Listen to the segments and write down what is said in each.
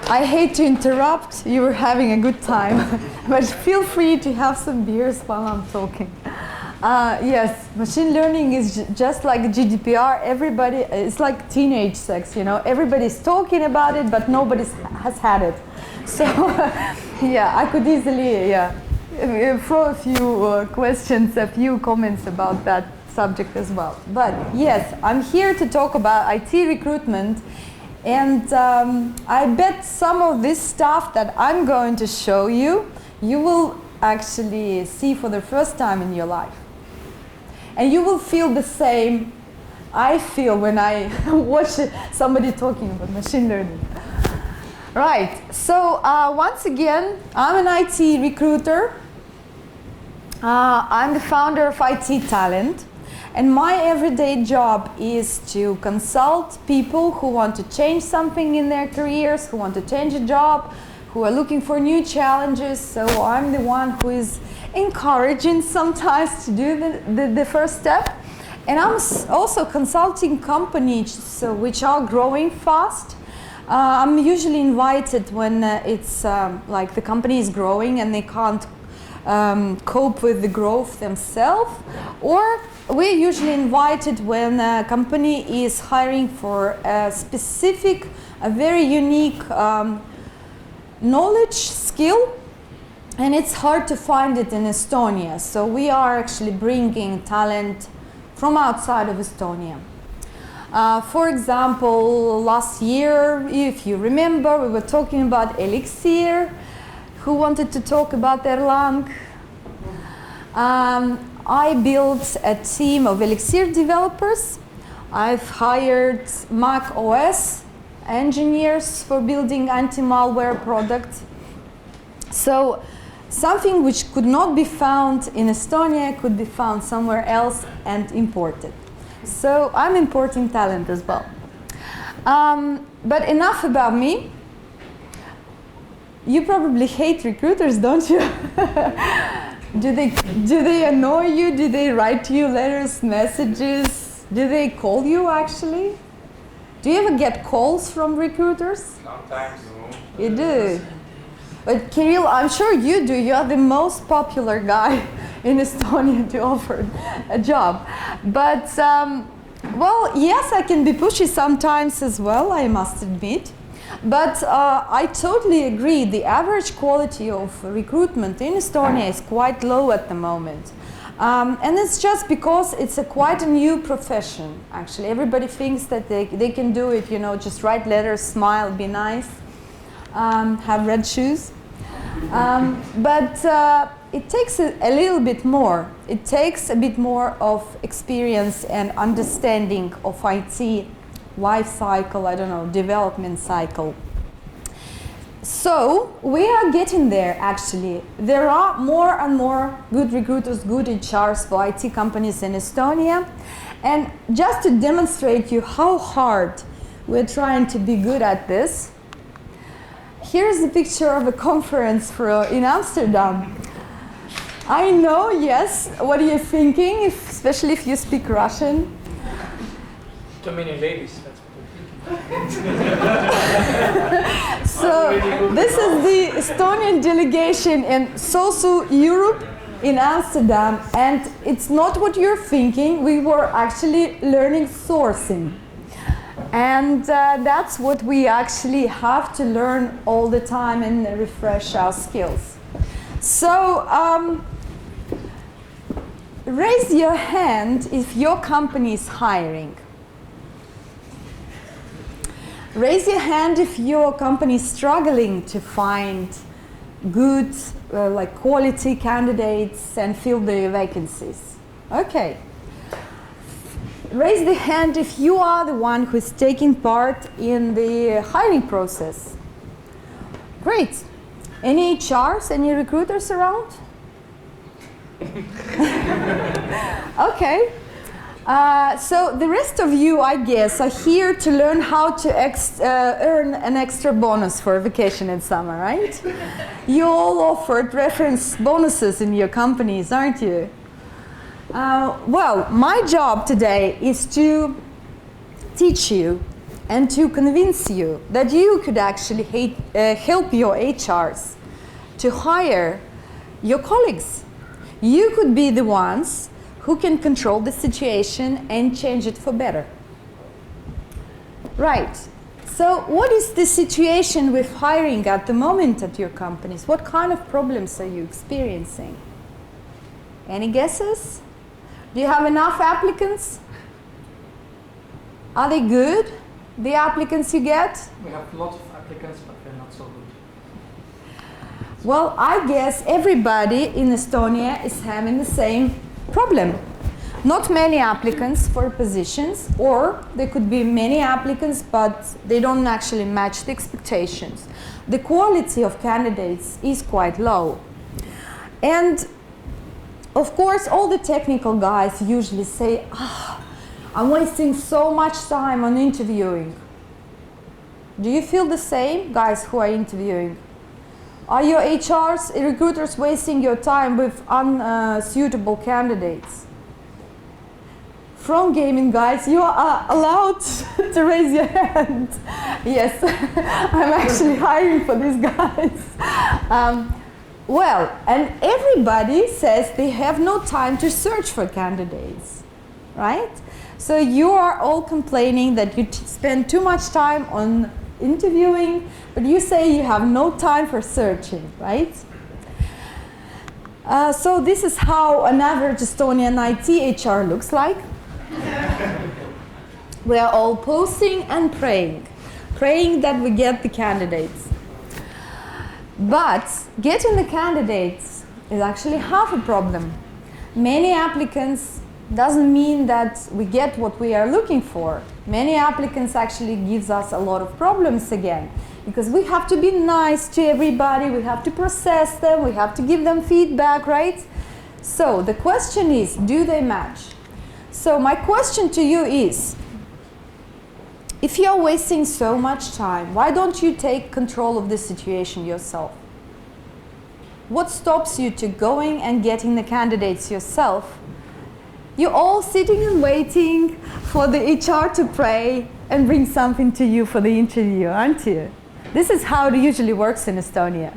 I hate to interrupt. You were having a good time, but feel free to have some beers while I'm talking. Yes, machine learning is just like GDPR. Everybody, it's like teenage sex, you know. Everybody's talking about it, but nobody has had it. So, yeah, I could easily, throw a few questions, a few comments about that subject as well. But yes, I'm here to talk about IT recruitment. And I bet some of this stuff that I'm going to show you, you will actually see for the first time in your life. And you will feel the same I feel when I watch somebody talking about machine learning. Right, so once again, I'm an IT recruiter. I'm the founder of IT Talent. And my everyday job is to consult people who want to change something in their careers, who want to change a job, who are looking for new challenges. So I'm the one who is encouraging sometimes to do the first step. And I'm also consulting companies which are growing fast. I'm usually invited when it's like the company is growing and they can't cope with the growth themselves, or we're usually invited when a company is hiring for a specific, a very unique knowledge, skill, and it's hard to find it in Estonia. So we are actually bringing talent from outside of Estonia. For example, last year, if you remember, we were talking about Elixir. Who wanted to talk about Erlang? I built a team of Elixir developers. I've hired Mac OS engineers for building anti-malware products. So something which could not be found in Estonia could be found somewhere else and imported. So I'm importing talent as well. But enough about me. You probably hate recruiters, don't you? Do they annoy you? Do they write you letters, messages? Do they call you actually? Do you ever get calls from recruiters? Sometimes. You do. But Kirill, I'm sure you do. You are the most popular guy in Estonia to offer a job. But, well, yes, I can be pushy sometimes as well, I must admit. But I totally agree, the average quality of recruitment in Estonia is quite low at the moment. And it's just because it's quite a new profession, actually. Everybody thinks that they can do it, you know, just write letters, smile, be nice, have red shoes. But it takes a little bit more. It takes a bit more of experience and understanding of IT life cycle, I don't know, development cycle. So we are getting there actually. There are more and more good recruiters, good HRs for IT companies in Estonia. And just to demonstrate you how hard we're trying to be good at this, here's a picture of a conference in Amsterdam. I know, yes, what are you thinking, especially if you speak Russian? Too many ladies. So this is the Estonian delegation in SOSU Europe in Amsterdam, and it's not what you're thinking. We were actually learning sourcing, and that's what we actually have to learn all the time and refresh our skills. So raise your hand if your company is hiring. Raise your hand if your company is struggling to find good, like quality candidates and fill the vacancies. Okay. Raise the hand if you are the one who is taking part in the hiring process. Great. Any HRs, any recruiters around? Okay. So the rest of you, I guess, are here to learn how to earn an extra bonus for a vacation in summer, right? You all offered reference bonuses in your companies, aren't you? Well, my job today is to teach you and to convince you that you could actually help your HRs to hire your colleagues. You could be the ones who can control the situation and change it for better. Right. So what is the situation with hiring at the moment at your companies? What kind of problems are you experiencing? Any guesses? Do you have enough applicants? Are they good, the applicants you get? We have lots of applicants, but they're not so good. Well, I guess everybody in Estonia is having the same problem. Not many applicants for positions, or there could be many applicants, but they don't actually match the expectations. The quality of candidates is quite low. And of course, all the technical guys usually say, I'm wasting so much time on interviewing. Do you feel the same, guys who are interviewing? Are your HRs, recruiters wasting your time with unsuitable candidates? From gaming, guys, you are allowed to raise your hand. Yes, I'm actually hiring for these guys. Well, and everybody says they have no time to search for candidates, right? So you are all complaining that you spend too much time on interviewing, but you say you have no time for searching, right? So this is how an average Estonian IT HR looks like. We are all posting and praying that we get the candidates. But getting the candidates is actually half a problem. Many applicants doesn't mean that we get what we are looking for. Many applicants actually gives us a lot of problems again, because we have to be nice to everybody, we have to process them, we have to give them feedback, right? So the question is, do they match? So my question to you is, if you're wasting so much time, why don't you take control of the situation yourself? What stops you to going and getting the candidates yourself? You're all sitting and waiting for the HR to pray and bring something to you for the interview, aren't you? This is how it usually works in Estonia.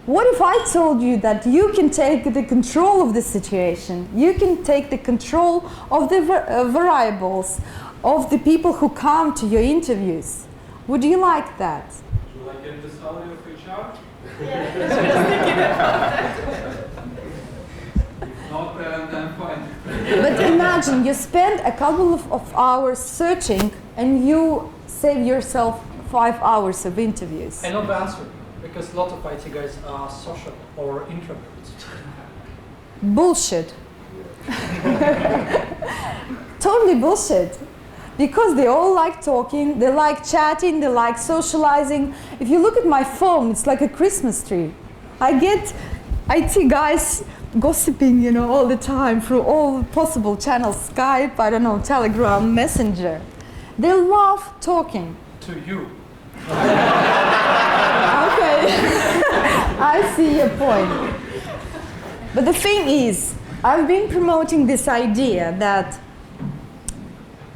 What if I told you that you can take the control of the situation? You can take the control of the variables, of the people who come to your interviews. Would you like that? Should I get the salary of HR? Yeah, just thinking about that. If not, then I'm fine. But imagine you spend a couple of hours searching and you save yourself 5 hours of interviews. I know the answer, because a lot of IT guys are social or introverts. Bullshit. Totally bullshit. Because they all like talking, they like chatting, they like socializing. If you look at my phone, it's like a Christmas tree. I get IT guys gossiping, you know, all the time through all possible channels, Skype, I don't know, Telegram, Messenger. They love talking. To you. Okay, I see your point. But the thing is, I've been promoting this idea that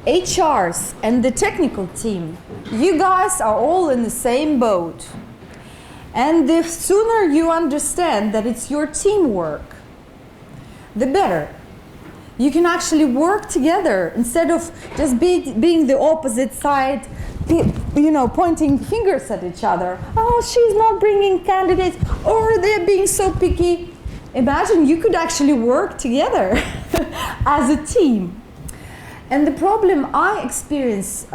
HRs and the technical team, you guys are all in the same boat. And the sooner you understand that it's your teamwork, the better. You can actually work together instead of just being the opposite side, you know, pointing fingers at each other. Oh, she's not bringing candidates, or they're being so picky. Imagine you could actually work together as a team. And the problem I experience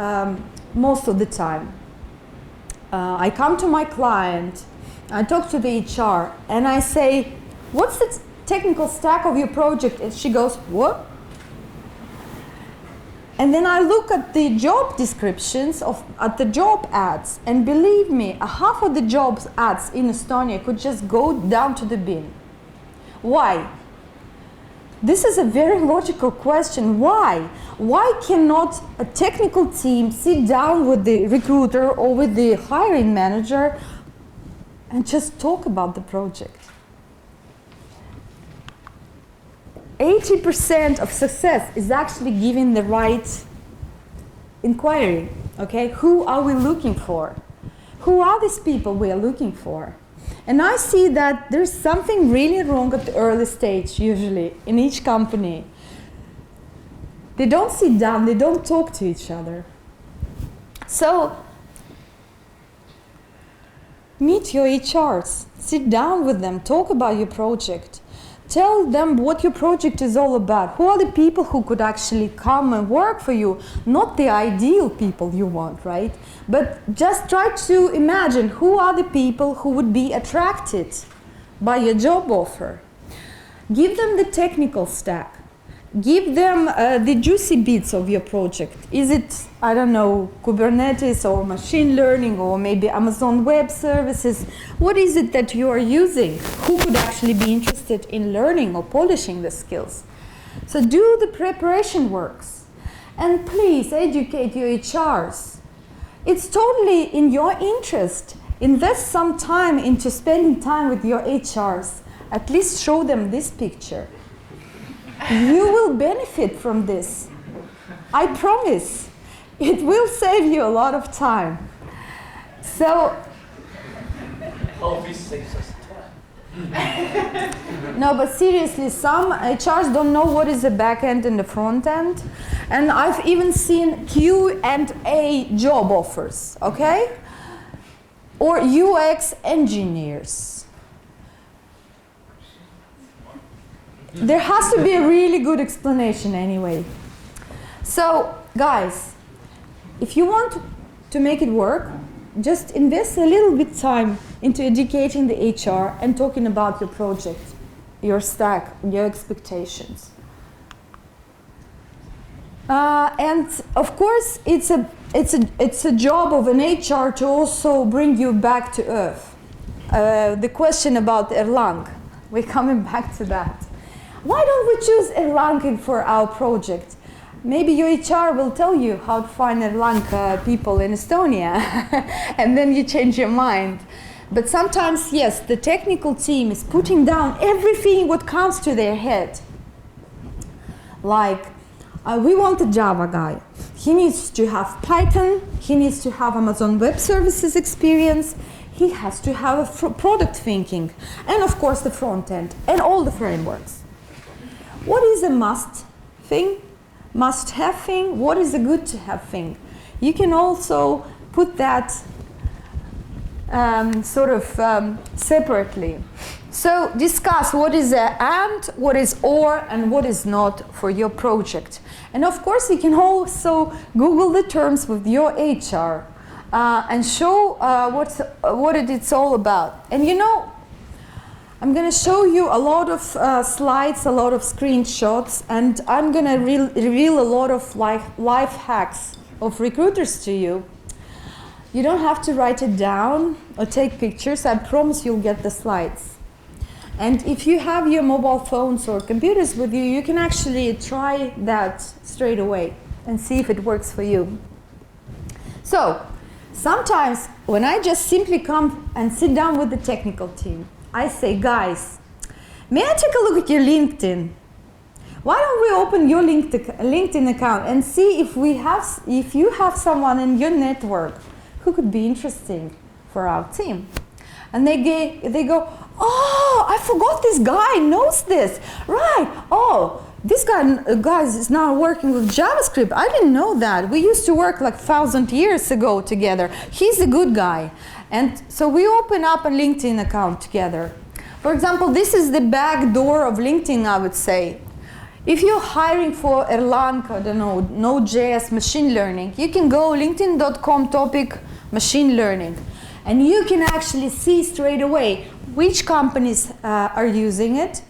most of the time, I come to my client, I talk to the HR, and I say, what's the technical stack of your project? And she goes, what? And then I look at the job descriptions at the job ads, and believe me, half of the job ads in Estonia could just go down to the bin. Why? This is a very logical question. Why? Why cannot a technical team sit down with the recruiter or with the hiring manager and just talk about the project? 80% of success is actually giving the right inquiry, okay? Who are we looking for? Who are these people we are looking for? And I see that there's something really wrong at the early stage, usually, in each company. They don't sit down, they don't talk to each other. So, meet your HRs, sit down with them, talk about your project. Tell them what your project is all about. Who are the people who could actually come and work for you? Not the ideal people you want, right? But just try to imagine who are the people who would be attracted by your job offer. Give them the technical stack. Give them the juicy bits of your project. Is it, I don't know, Kubernetes or machine learning or maybe Amazon Web Services? What is it that you are using? Who could actually be interested in learning or polishing the skills? So do the preparation works. And please educate your HRs. It's totally in your interest. Invest some time into spending time with your HRs. At least show them this picture. You will benefit from this. I promise. It will save you a lot of time. So, How this saves us time. no, but seriously, some HRs don't know what is the back end and the front end. And I've even seen Q&A job offers, okay? Or UX engineers. There has to be a really good explanation anyway. So, guys, if you want to make it work, just invest a little bit time into educating the HR and talking about your project, your stack, your expectations. And of course, it's a job of an HR to also bring you back to earth. The question about Erlang, we're coming back to that. Why don't we choose Erlang for our project? Maybe your HR will tell you how to find Erlang people in Estonia, and then you change your mind. But sometimes, yes, the technical team is putting down everything what comes to their head. Like, we want a Java guy. He needs to have Python, he needs to have Amazon Web Services experience, he has to have a product thinking, and of course the front end, and all the frameworks. What is a must thing? Must have thing? What is a good to have thing? You can also put that separately. So discuss what is a and, what is or, and what is not for your project. And of course, you can also Google the terms with your HR and show what it's all about. And you know, I'm going to show you a lot of slides, a lot of screenshots, and I'm going to reveal a lot of life hacks of recruiters to you. You don't have to write it down or take pictures. I promise you'll get the slides. And if you have your mobile phones or computers with you, you can actually try that straight away and see if it works for you. So, sometimes when I just simply come and sit down with the technical team, I say, guys, may I take a look at your LinkedIn? Why don't we open your LinkedIn account and see if you have someone in your network who could be interesting for our team? And they go, oh, I forgot this guy knows this. Right, oh, this guy is now working with JavaScript. I didn't know that. We used to work like 1,000 years ago together. He's a good guy. And so we open up a LinkedIn account together. For example, this is the back door of LinkedIn, I would say. If you're hiring for Erlang, I don't know, Node.js, machine learning, you can go linkedin.com topic machine learning. And you can actually see straight away which companies are using it,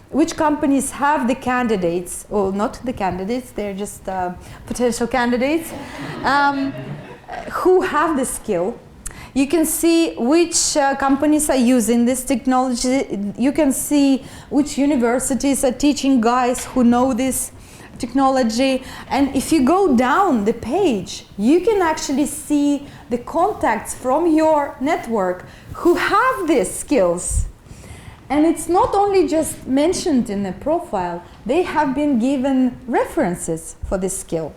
which companies have the candidates, or not the candidates, they're just potential candidates, who have the skill. You can see which companies are using this technology. You can see which universities are teaching guys who know this technology. And if you go down the page, you can actually see the contacts from your network who have these skills. And it's not only just mentioned in the profile, they have been given references for this skill.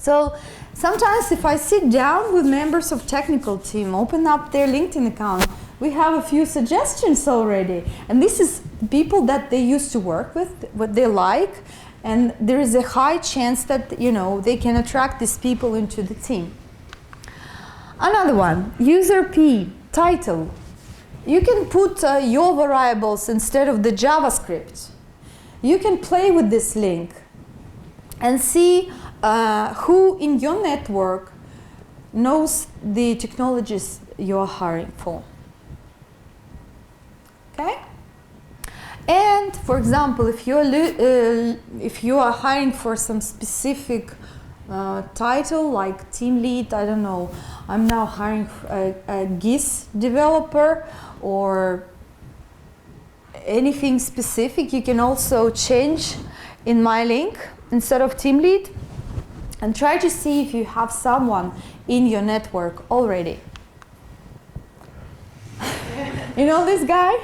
So sometimes if I sit down with members of technical team, open up their LinkedIn account, we have a few suggestions already. And this is people that they used to work with, what they like, and there is a high chance that, you know, they can attract these people into the team. Another one, user P, title. You can put your variables instead of the JavaScript. You can play with this link and see who in your network knows the technologies you're hiring for. Okay? And for example, if you are hiring for some specific title like team lead, I don't know, I'm now hiring a GIS developer or anything specific, you can also change in my link instead of team lead and try to see if you have someone in your network already. You know this guy?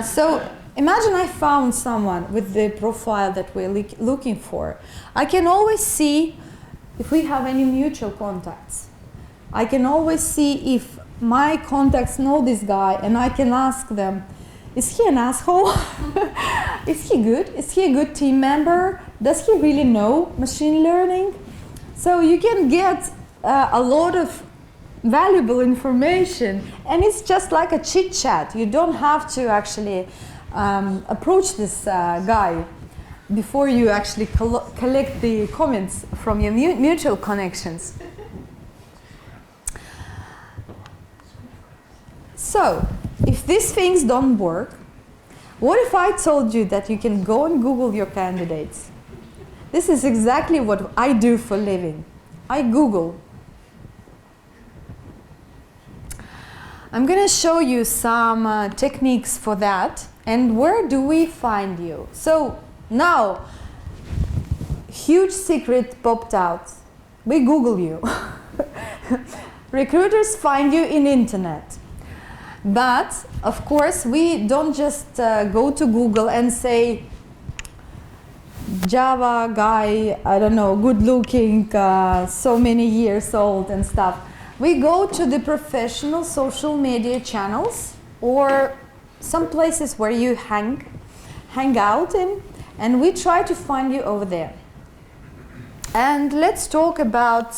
So imagine I found someone with the profile that we're looking for. I can always see if we have any mutual contacts. I can always see if my contacts know this guy, and I can ask them, is he an asshole? Is he good? Is he a good team member? Does he really know machine learning? So you can get a lot of valuable information, and it's just like a chit chat. You don't have to actually approach this guy before you actually collect the comments from your mutual connections. So, if these things don't work, what if I told you that you can go and Google your candidates? This is exactly what I do for a living. I Google. I'm going to show you some techniques for that. And where do we find you? So now, huge secret popped out. We Google you. Recruiters find you in internet. But, of course, we don't just go to Google and say, Java guy, I don't know, good looking, so many years old and stuff. We go to the professional social media channels or some places where you hang out in, and we try to find you over there. And let's talk about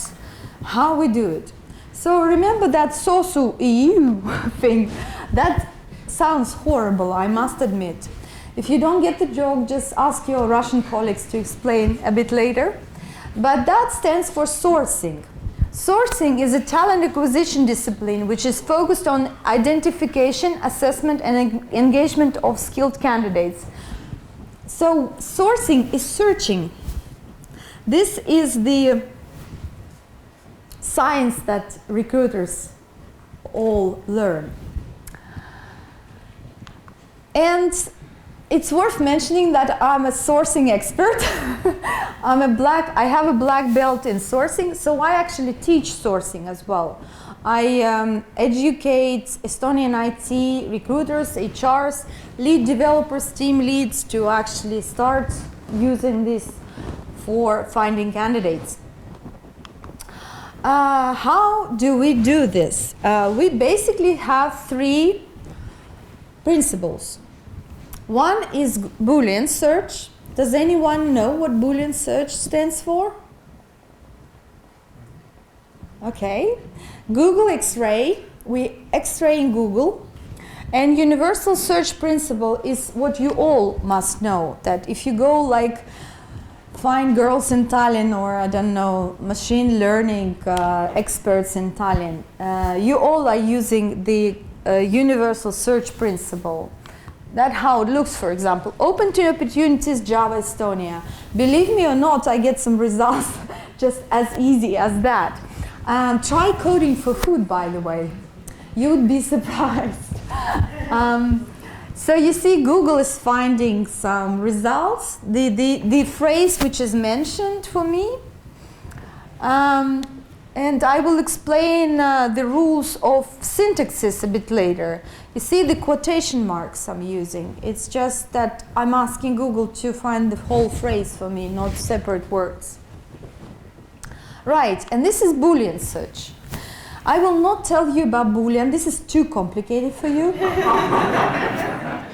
how we do it. So remember that sosu EU thing? That sounds horrible, I must admit. If you don't get the joke, just ask your Russian colleagues to explain a bit later. But that stands for sourcing. Sourcing is a talent acquisition discipline which is focused on identification, assessment, and engagement of skilled candidates. So sourcing is searching. This is the science that recruiters all learn. And it's worth mentioning that I'm a sourcing expert. I have a black belt in sourcing, so I actually teach sourcing as well. I educate Estonian IT recruiters, HRs, lead developers, team leads to actually start using this for finding candidates. How do we do this? We basically have three principles. One is Boolean search. Does anyone know what Boolean search stands for? Okay. Google X-ray. We X-ray in Google. And universal search principle is what you all must know. That if you go like find girls in Tallinn, or I don't know, machine learning experts in Tallinn, you all are using the universal search principle. That's how it looks, for example. Open to opportunities, Java, Estonia. Believe me or not, I get some results just as easy as that. Try coding for food, by the way. You would be surprised. So you see, Google is finding some results. The phrase which is mentioned for me And I will explain the rules of syntaxes a bit later. You see the quotation marks I'm using. It's just that I'm asking Google to find the whole phrase for me, not separate words. Right, and this is Boolean search. I will not tell you about Boolean. This is too complicated for you.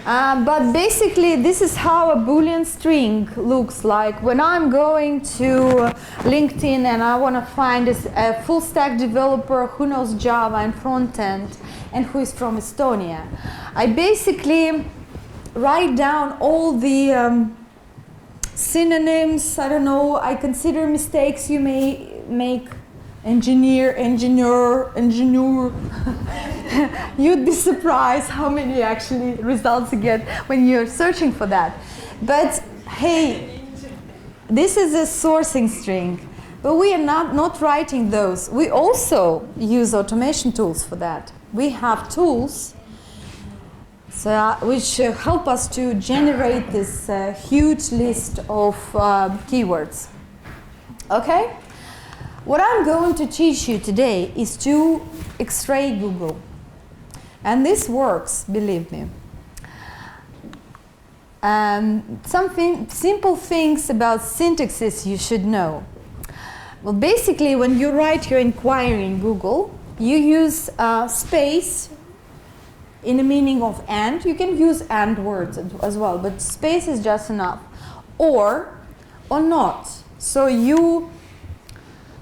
But basically, this is how a Boolean string looks like when I'm going to LinkedIn and I want to find a full stack developer who knows Java and front end and who is from Estonia. I basically write down all the synonyms. I don't know, I consider mistakes you may make. Engineer. You'd be surprised how many actually results you get when you're searching for that. But hey, this is a sourcing string, but we are not writing those. We also use automation tools for that. We have tools which help us to generate this huge list of keywords. Okay? What I'm going to teach you today is to X-ray Google. And this works, believe me. Simple things about syntaxes you should know. Well, basically, when you write your inquiry in Google, you use space in the meaning of and. You can use and words as well, but space is just enough. Or not. So you,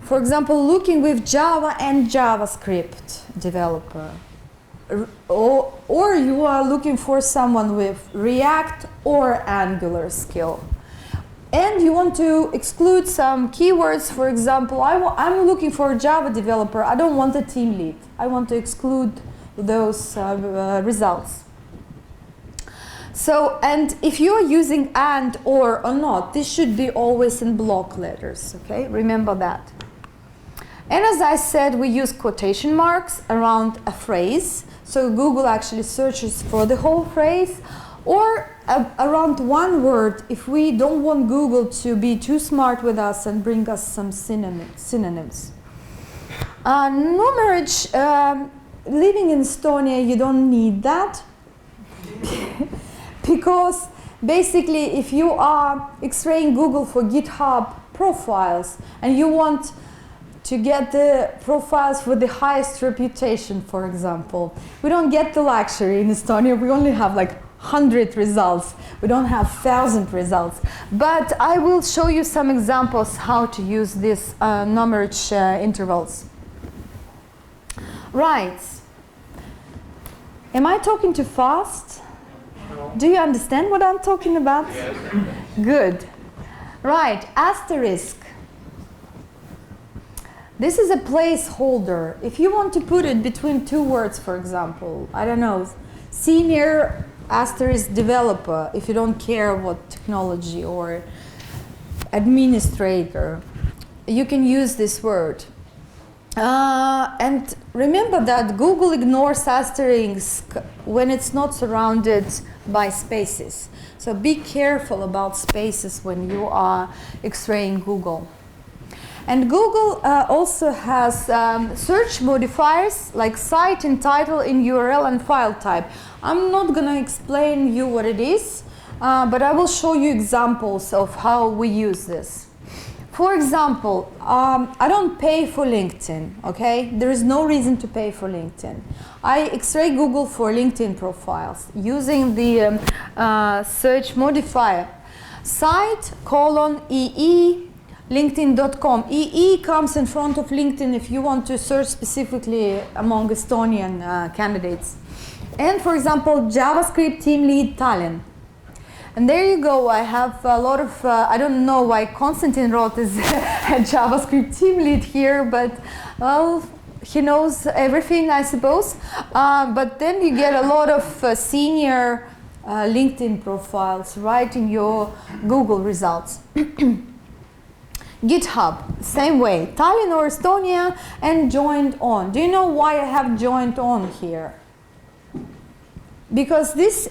for example, looking with Java and JavaScript developer. Or you are looking for someone with React or Angular skill. And you want to exclude some keywords. For example, I'm looking for a Java developer. I don't want a team lead. I want to exclude those results. So, and if you're using and or not, this should be always in block letters, okay? Remember that. And as I said, we use quotation marks around a phrase. So Google actually searches for the whole phrase, or around one word if we don't want Google to be too smart with us and bring us some synonyms. Numerage, living in Estonia, you don't need that. Because basically, if you are X-raying Google for GitHub profiles and you want to get the profiles with the highest reputation, for example, we don't get the luxury in Estonia. We only have like 100 results. We don't have 1,000 results. But I will show you some examples how to use these numerage intervals. Right. Am I talking too fast? Do you understand what I'm talking about? Yes. Good. Right, asterisk. This is a placeholder. If you want to put it between two words, for example, I don't know, senior asterisk developer, if you don't care what technology, or administrator, you can use this word. And remember that Google ignores asterisk when it's not surrounded by spaces. So be careful about spaces when you are X-raying Google. And Google also has search modifiers like cite in title, in URL, and file type. I'm not going to explain you what it is, but I will show you examples of how we use this. For example, I don't pay for LinkedIn, okay? There is no reason to pay for LinkedIn. I X-ray Google for LinkedIn profiles using the search modifier cite :EE LinkedIn.com. EE comes in front of LinkedIn if you want to search specifically among Estonian candidates. And for example, JavaScript team lead Tallinn. And there you go. I have a lot of, I don't know why Konstantin wrote as a JavaScript team lead here, but well, he knows everything, I suppose. But then you get a lot of senior LinkedIn profiles right in your Google results. GitHub, same way, Tallinn or Estonia, and joined on. Do you know why I have joined on here? because this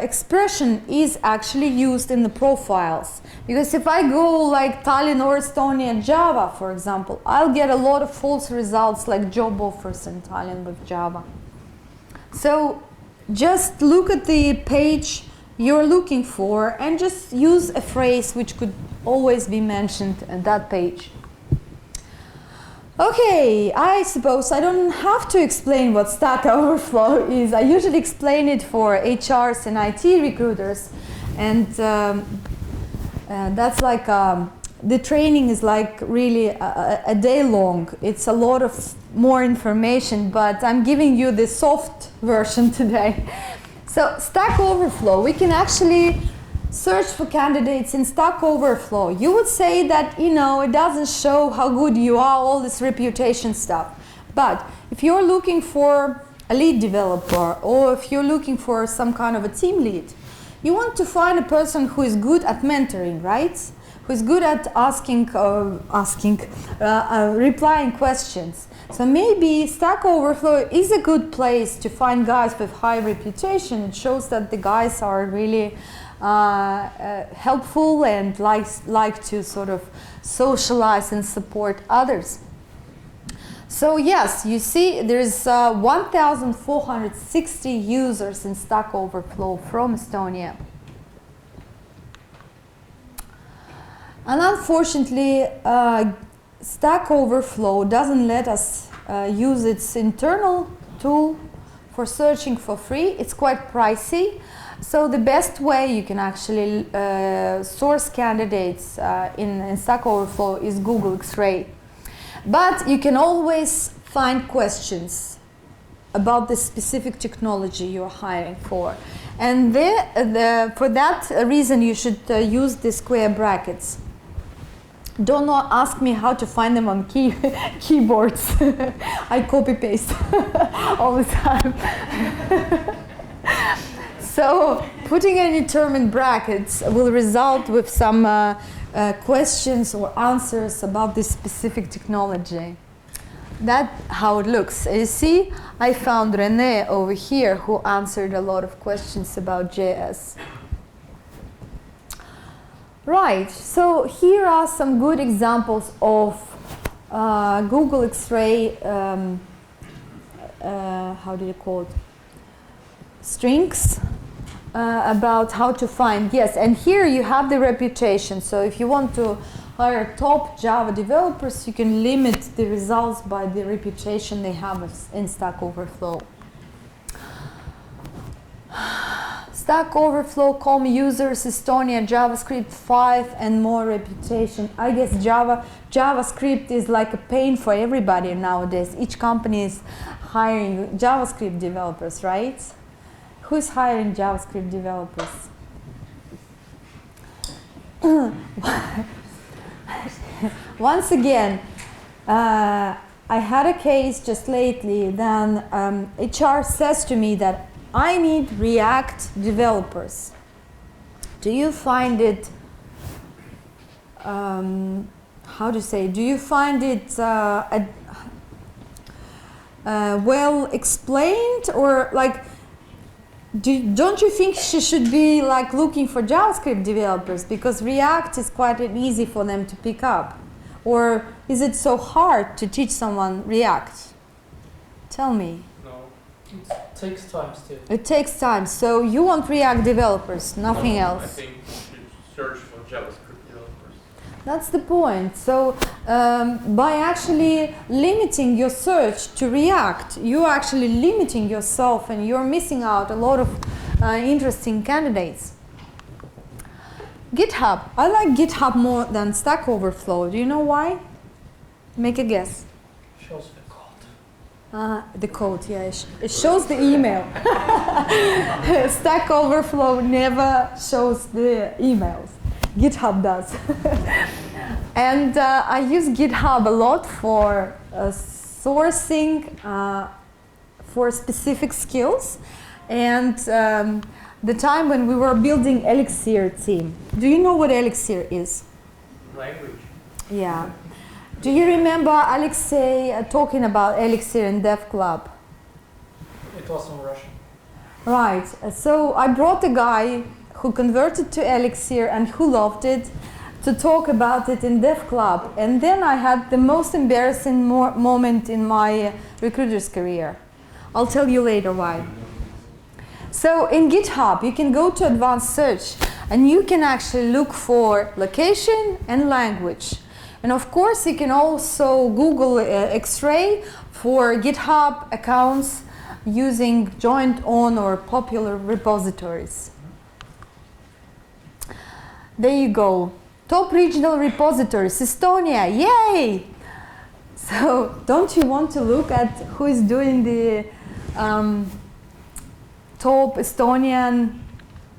expression is actually used in the profiles. Because if I go like Tallinn or Estonia Java, for example, I'll get a lot of false results like job offers in Tallinn with Java. So just look at the page you're looking for and just use a phrase which could always be mentioned at that page. Okay, I suppose I don't have to explain what Stack Overflow is. I usually explain it for HRs and IT recruiters, and that's like the training is like really a day long. It's a lot of more information, but I'm giving you the soft version today. So Stack Overflow, we can actually search for candidates in Stack Overflow. You would say that, you know, it doesn't show how good you are, all this reputation stuff. But if you're looking for a lead developer, or if you're looking for some kind of a team lead, you want to find a person who is good at mentoring, right? Who is good at replying questions. So maybe Stack Overflow is a good place to find guys with high reputation. It shows that the guys are really helpful and like to sort of socialize and support others. So yes, you see there's 1,460 users in Stack Overflow from Estonia. And unfortunately, Stack Overflow doesn't let us use its internal tool for searching for free. It's quite pricey. So the best way you can actually source candidates in Stack Overflow is Google X-ray. But you can always find questions about the specific technology you're hiring for. And for that reason, you should use the square brackets. Don't ask me how to find them on keyboards. I copy-paste all the time. So putting any term in brackets will result with some questions or answers about this specific technology. That's how it looks. You see, I found René over here who answered a lot of questions about JS. Right, so here are some good examples of Google X-ray, how do you call it, strings about how to find, yes, and here you have the reputation. So if you want to hire top Java developers, you can limit the results by the reputation they have in Stack Overflow. Stack Overflow, com users, Estonia, JavaScript 5 and more reputation. I guess JavaScript is like a pain for everybody nowadays. Each company is hiring JavaScript developers, right? Who's hiring JavaScript developers? Once again, I had a case just lately. Then HR says to me that I need React developers. Do you find it, how to say, do you find it well explained, or like, don't you think she should be like looking for JavaScript developers because React is quite easy for them to pick up? Or is it so hard to teach someone React? Tell me. It takes time still. It takes time. So you want React developers, nothing else. I think you should search for JavaScript developers. That's the point. So by actually limiting your search to React, you're actually limiting yourself and you're missing out a lot of interesting candidates. GitHub. I like GitHub more than Stack Overflow. Do you know why? Make a guess. Shows the code. The code, yeah. It shows the email. Stack Overflow never shows the emails. GitHub does. And I use GitHub a lot for sourcing for specific skills. And the time when we were building Elixir team. Do you know what Elixir is? Language. Yeah. Do you remember Alexei talking about Elixir in DevClub? It was in Russian. Right, so I brought a guy who converted to Elixir and who loved it to talk about it in Dev Club. And then I had the most embarrassing moment in my recruiter's career. I'll tell you later why. So in GitHub, you can go to advanced search and you can actually look for location and language. And of course, you can also Google X-ray for GitHub accounts using joined on or popular repositories. There you go. Top regional repositories, Estonia, yay! So don't you want to look at who is doing the top Estonian,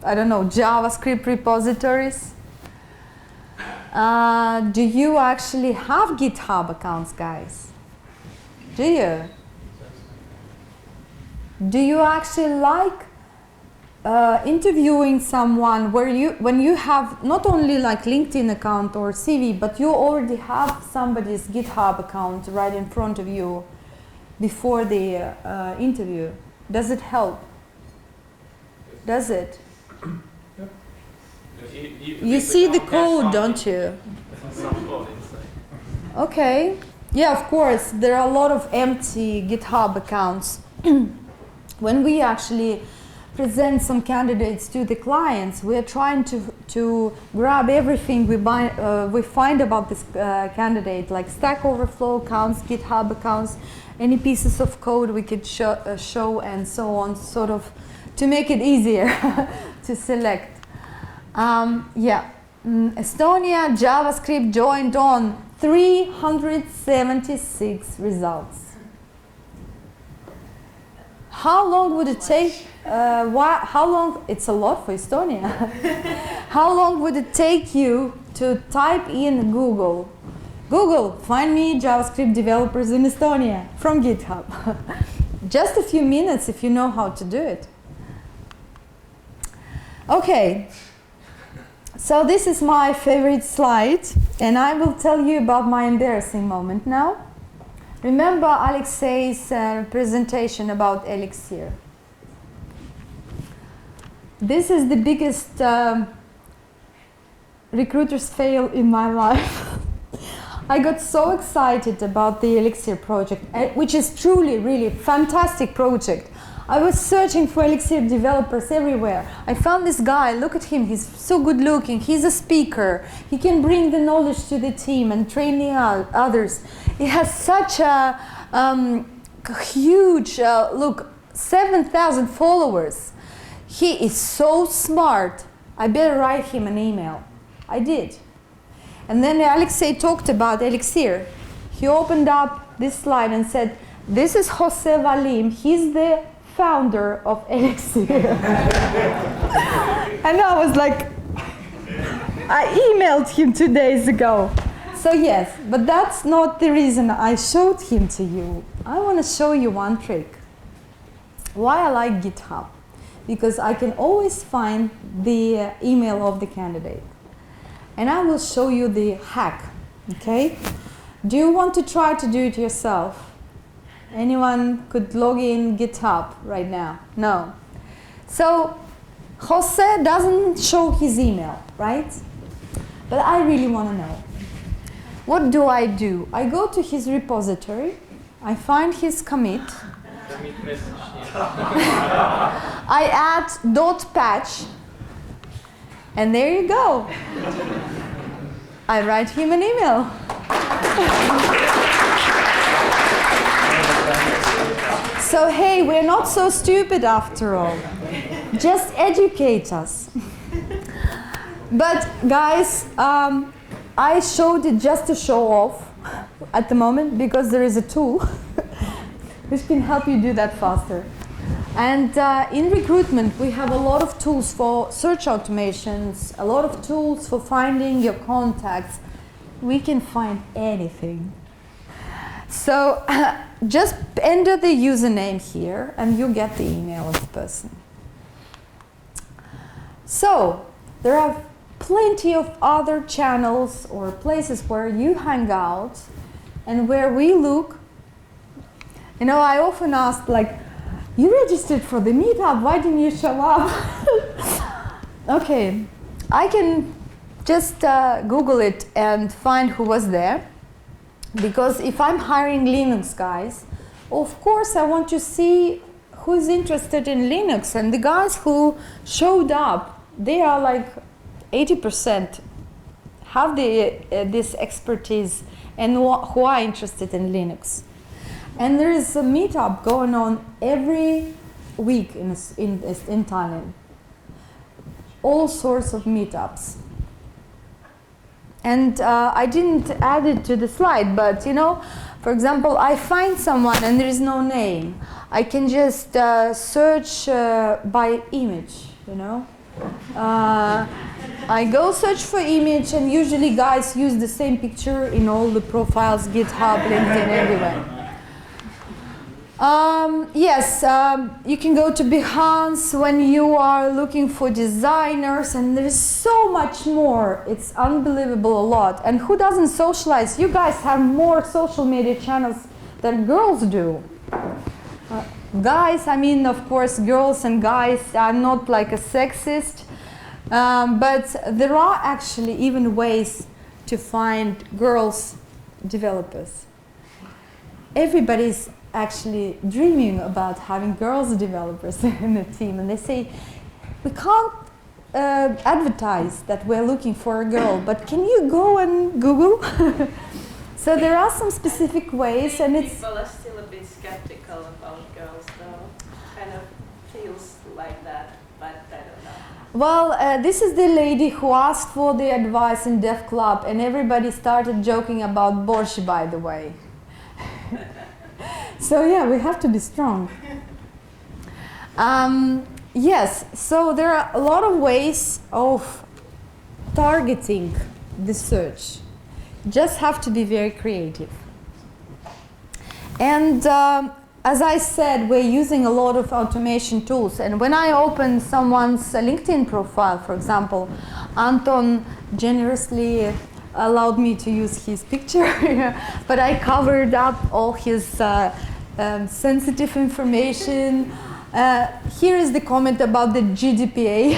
I don't know, JavaScript repositories? Do you actually have GitHub accounts, guys? Do you? Do you actually like interviewing someone where when you have not only like LinkedIn account or CV, but you already have somebody's GitHub account right in front of you before the interview? Does it help? Does it? You see the code, don't you? Okay. Yeah, of course. There are a lot of empty GitHub accounts. When we actually present some candidates to the clients, we are trying to grab everything we find about this candidate, like Stack Overflow accounts, GitHub accounts, any pieces of code we could show and so on, sort of to make it easier to select. Yeah, Estonia, JavaScript joined on 376 results. How long would it take? How long? It's a lot for Estonia. How long would it take you to type in Google? Google, find me JavaScript developers in Estonia from GitHub. Just a few minutes if you know how to do it. Okay. So this is my favorite slide, and I will tell you about my embarrassing moment now. Remember Alexei's presentation about Elixir. This is the biggest recruiter's fail in my life. I got so excited about the Elixir project, which is truly, really fantastic project. I was searching for Elixir developers everywhere. I found this guy, look at him, he's so good looking, he's a speaker, he can bring the knowledge to the team and train the others. He has such a huge, look, 7,000 followers. He is so smart. I better write him an email. I did. And then Alexei talked about Elixir. He opened up this slide and said, this is Jose Valim. He's the founder of Elixir. And I was like, I emailed him 2 days ago. So yes, but that's not the reason I showed him to you. I want to show you one trick. Why I like GitHub? Because I can always find the email of the candidate. And I will show you the hack, okay? Do you want to try to do it yourself? Anyone could log in GitHub right now? No. So Jose doesn't show his email, right? But I really want to know. What do? I go to his repository, I find his commit, I add .patch, and there you go. I write him an email. So hey, we're not so stupid after all. Just educate us. But guys, I showed it just to show off at the moment because there is a tool which can help you do that faster. And in recruitment, we have a lot of tools for search automations, a lot of tools for finding your contacts. We can find anything. So just enter the username here and you get the email of the person. So there are plenty of other channels or places where you hang out and where we look. You know, I often ask, like, You registered for the meetup, why didn't you show up? Okay, I can just Google it and find who was there. Because if I'm hiring Linux guys, of course I want to see who's interested in Linux. And the guys who showed up, they are like 80% have this expertise and who are interested in Linux. And there is a meetup going on every week in Tallinn. All sorts of meetups. And I didn't add it to the slide, but you know, for example, I find someone and there is no name. I can just search by image, you know. I go search for image, and usually guys use the same picture in all the profiles, GitHub, LinkedIn, everywhere. Yes, you can go to Behance when you are looking for designers, and there's so much more. It's unbelievable, a lot. And who doesn't socialize? You guys have more social media channels than girls do. Guys, I mean, of course, girls and guys, I'm not like a sexist, but there are actually even ways to find girls developers. Everybody's actually dreaming about having girls developers in the team, and they say, we can't advertise that we're looking for a girl, but can you go and Google? So there are some specific ways, and it's... People are still a bit skeptical about girls, though. Kind of feels like that, but I don't know. Well, this is the lady who asked for the advice in Dev Club, and everybody started joking about borscht, by the way. So yeah, we have to be strong. Yes, so there are a lot of ways of targeting the search. Just have to be very creative. And as I said, we're using a lot of automation tools. And when I open someone's LinkedIn profile, for example, Anton generously allowed me to use his picture, but I covered up all his sensitive information. Here is the comment about the GDPR.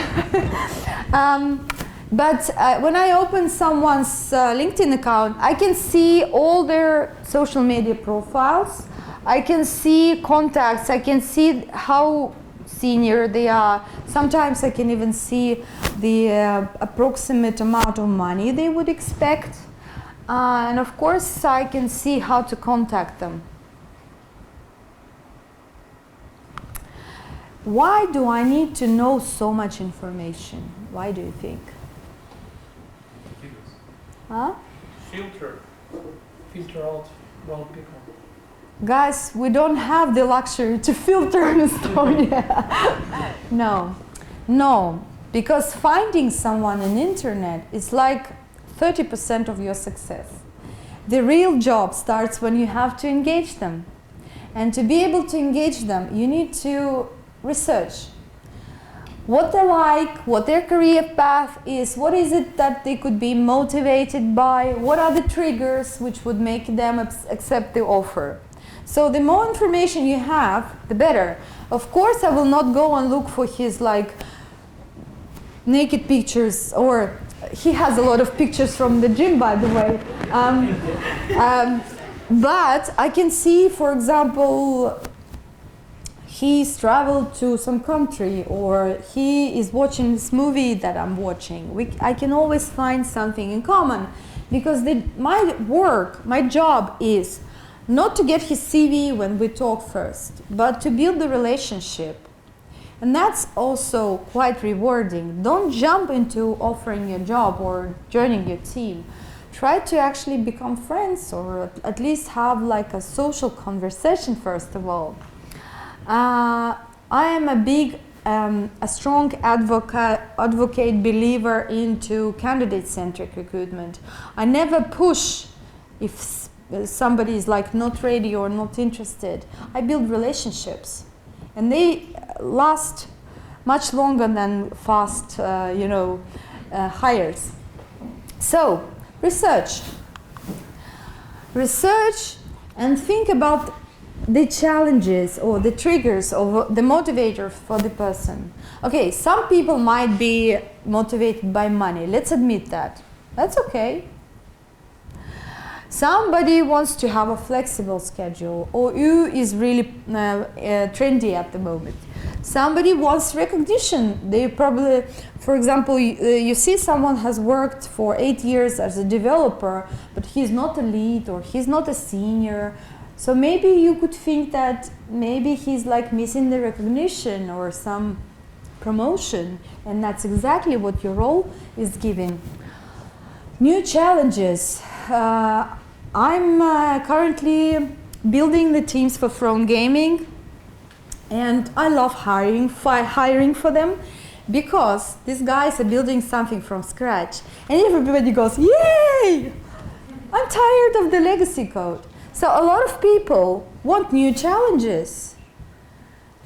But when I open someone's LinkedIn account, I can see all their social media profiles. I can see contacts. I can see how senior they are. Sometimes I can even see the approximate amount of money they would expect. And of course, I can see how to contact them. Why do I need to know so much information? Why do you think? Huh? Filter. Filter out wrong people. Guys, we don't have the luxury to filter in Estonia. No, because finding someone on the internet is like 30% of your success. The real job starts when you have to engage them. And to be able to engage them, you need to research what they like, what their career path is, what is it that they could be motivated by, what are the triggers which would make them accept the offer. So the more information you have, the better. Of course, I will not go and look for his like naked pictures, or he has a lot of pictures from the gym, by the way. But I can see, for example, he's traveled to some country, or he is watching this movie that I'm watching. I can always find something in common, because my job is not to get his CV when we talk first, but to build the relationship. And that's also quite rewarding. Don't jump into offering your job or joining your team. Try to actually become friends, or at least have like a social conversation first of all. I am a strong advocate believer into candidate-centric recruitment. I never push if somebody is like not ready or not interested. I build relationships, and they last much longer than fast, hires. So research and think about the challenges or the triggers or the motivator for the person. Okay, some people might be motivated by money. Let's admit that. That's okay. Somebody wants to have a flexible schedule, or you is really trendy at the moment. Somebody wants recognition. They probably, for example, you see someone has worked for 8 years as a developer, but he's not a lead or he's not a senior. So maybe you could think that maybe he's like missing the recognition or some promotion, and that's exactly what your role is giving. New challenges. I'm currently building the teams for Throne Gaming, and I love hiring for them, because these guys are building something from scratch, and everybody goes, "Yay! I'm tired of the legacy code." So a lot of people want new challenges,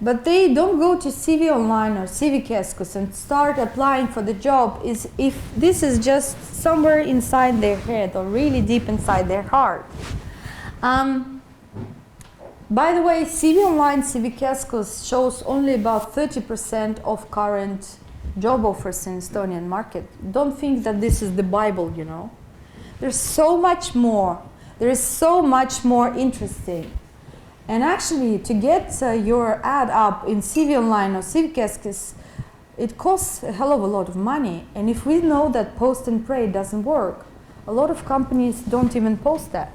but they don't go to CV Online or CV Keskus and start applying for the job if this is just somewhere inside their head or really deep inside their heart. By the way, CV Online, CV Keskus shows only about 30% of current job offers in Estonian market. Don't think that this is the Bible, you know. There's so much more. There is so much more interesting. And actually, to get your ad up in CV Online or CV Keskus, it costs a hell of a lot of money. And if we know that post and pray doesn't work, a lot of companies don't even post that.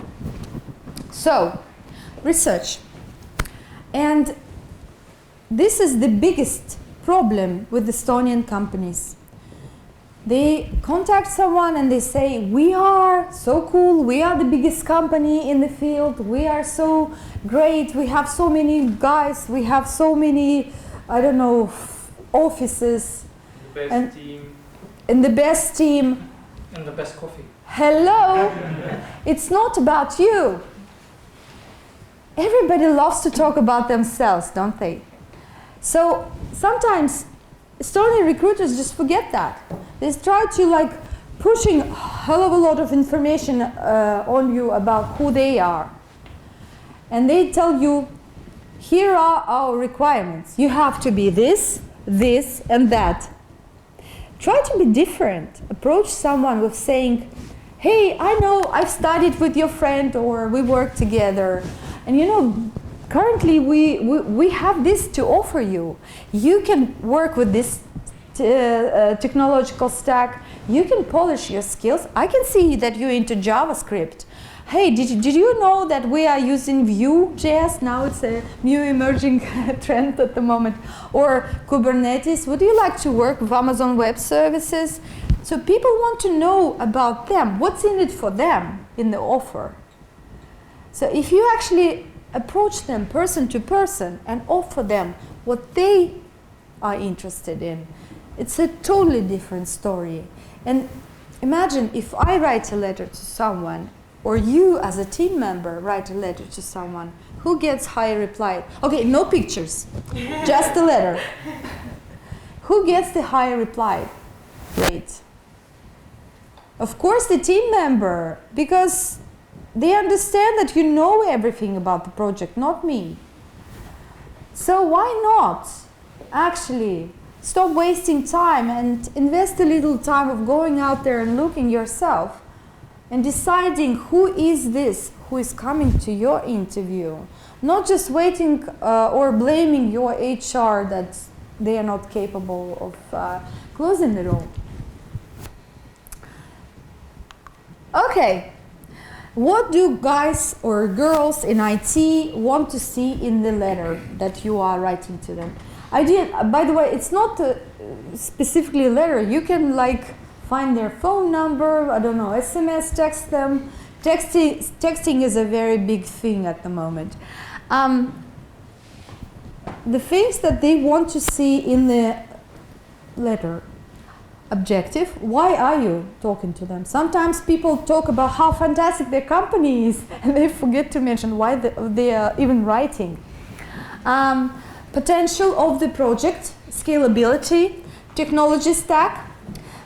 So, research. And this is the biggest problem with Estonian companies. They contact someone and they say, "We are so cool, we are the biggest company in the field, we are so great, we have so many guys, we have so many, I don't know, offices. The best team. And the best team. And the best coffee. Hello, it's not about you." Everybody loves to talk about themselves, don't they? So sometimes Estonian recruiters just forget that. They try to like pushing a hell of a lot of information on you about who they are. And they tell you, "Here are our requirements. You have to be this, this, and that." Try to be different. Approach someone with saying, "Hey, I know I've studied with your friend, or we work together. And you know, currently we have this to offer you. You can work with this technological stack. You can polish your skills. I can see that you're into JavaScript. Hey, did you know that we are using Vue.js? Now it's a new emerging trend at the moment. Or Kubernetes. Would you like to work with Amazon Web Services?" So people want to know about them. What's in it for them in the offer? So if you actually approach them person to person and offer them what they are interested in, it's a totally different story. And imagine if I write a letter to someone, or you as a team member write a letter to someone, who gets high reply? Okay, no pictures, just a letter. Who gets the high reply rate? Of course the team member, because they understand that you know everything about the project, not me. So why not actually stop wasting time and invest a little time of going out there and looking yourself and deciding who is this who is coming to your interview, not just waiting or blaming your HR that they are not capable of closing the room. Okay. What do guys or girls in IT want to see in the letter that you are writing to them? By the way, it's not specifically a letter. You can like find their phone number, I don't know, SMS, text them. Texting is a very big thing at the moment. The things that they want to see in the letter. Objective. Why are you talking to them? Sometimes people talk about how fantastic their company is and they forget to mention why they are even writing. Potential of the project, scalability, technology stack,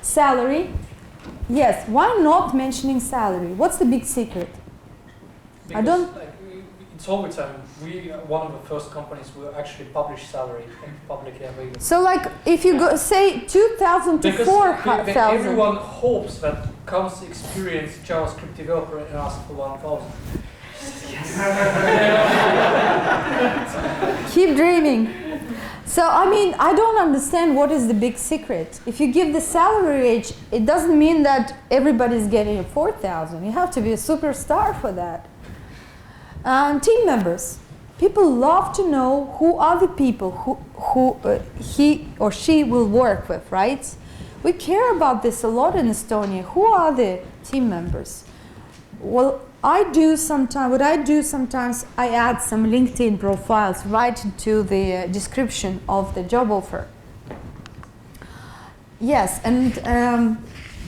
salary. Yes, why not mentioning salary? What's the big secret? Because, I don't... Like, in Soviet time, we one of the first companies who actually publish salary in publicly available. So like if you go say 2,000 to Because 4,000. everyone hopes that comes experienced JavaScript developer and asks for 1,000. Keep dreaming. So I mean, I don't understand what is the big secret. If you give the salary range, it doesn't mean that everybody's getting a 4,000. You have to be a superstar for that. Team members. People love to know who are the people who he or she will work with, right? We care about this a lot in Estonia. Who are the team members? Well, what I do sometimes, I add some LinkedIn profiles right into the description of the job offer. Yes, and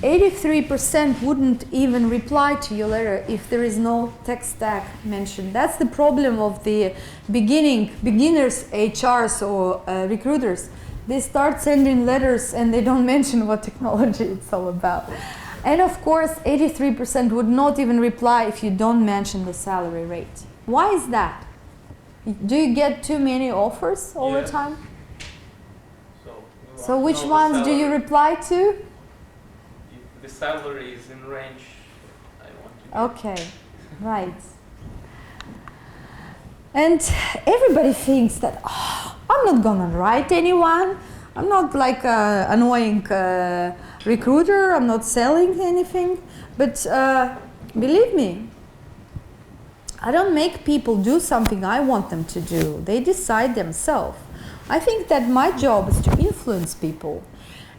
83% wouldn't even reply to your letter if there is no tech stack mentioned. That's the problem of the beginners, HRs or recruiters. They start sending letters and they don't mention what technology it's all about. And of course, 83% would not even reply if you don't mention the salary rate. Why is that? Do you get too many offers all the time? So which ones do you reply to? If the salary is in range, I want to get. Okay, right. And everybody thinks that, oh, I'm not gonna write anyone. I'm not like an annoying recruiter. I'm not selling anything. But believe me, I don't make people do something I want them to do. They decide themselves. I think that my job is to influence people.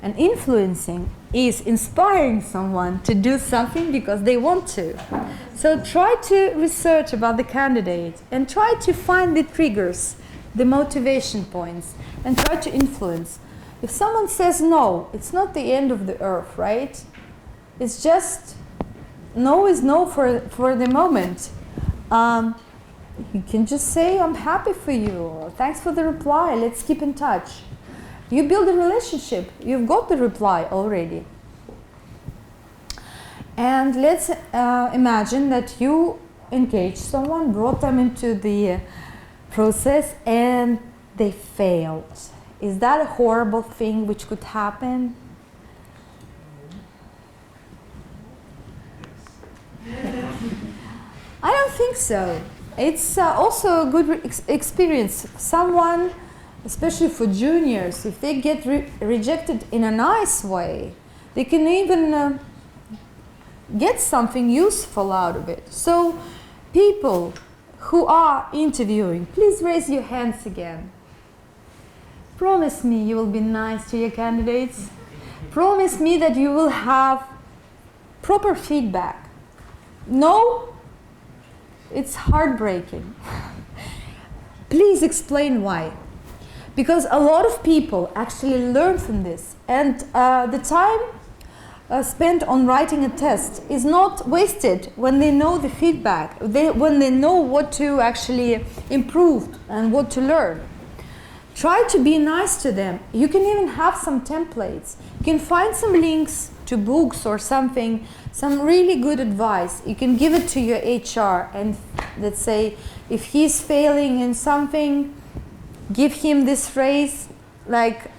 And influencing is inspiring someone to do something because they want to. So try to research about the candidate and try to find the triggers, the motivation points, and try to influence. If someone says no, it's not the end of the earth, right? It's just no is no for the moment. You can just say, I'm happy for you, or thanks for the reply, let's keep in touch. You build a relationship, you've got the reply already. And let's imagine that you engaged someone, brought them into the process, and they failed. Is that a horrible thing which could happen? I don't think so. It's also a good experience. Someone, especially for juniors, if they get rejected in a nice way, they can even get something useful out of it. So people who are interviewing, please raise your hands again. Promise me you will be nice to your candidates. Promise me that you will have proper feedback. No? It's heartbreaking. Please explain why. Because a lot of people actually learn from this. And the time spent on writing a test is not wasted when they know the feedback, when they know what to actually improve and what to learn. Try to be nice to them. You can even have some templates. You can find some links to books or something, some really good advice. You can give it to your HR and let's say if he's failing in something, give him this phrase like,